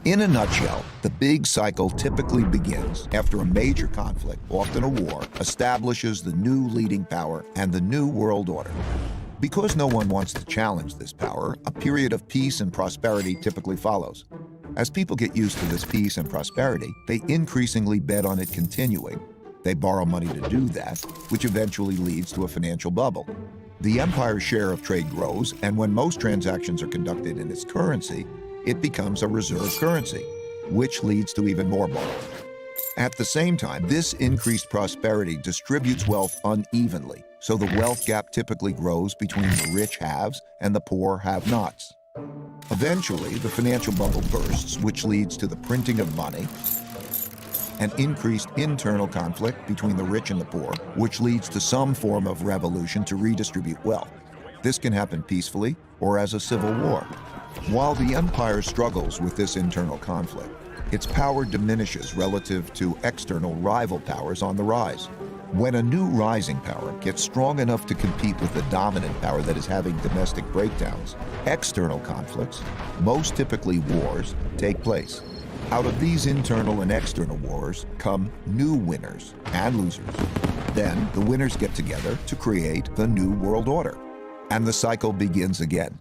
In a nutshell, the big cycle typically begins after a major conflict, often a war, establishes the new leading power and the new world order. Because no one wants to challenge this power, a period of peace and prosperity typically follows. As people get used to this peace and prosperity, they increasingly bet on it continuing. They borrow money to do that, which eventually leads to a financial bubble. The empire's share of trade grows, and when most transactions are conducted in its currency, it becomes a reserve currency, which leads to even more borrowing. At the same time, this increased prosperity distributes wealth unevenly, so the wealth gap typically grows between the rich haves and the poor have-nots. Eventually, the financial bubble bursts, which leads to the printing of money, an increased internal conflict between the rich and the poor, which leads to some form of revolution to redistribute wealth. This can happen peacefully or as a civil war. While the empire struggles with this internal conflict, its power diminishes relative to external rival powers on the rise. When a new rising power gets strong enough to compete with the dominant power that is having domestic breakdowns, external conflicts, most typically wars, take place. Out of these internal and external wars come new winners and losers. Then the winners get together to create the new world order. And the cycle begins again.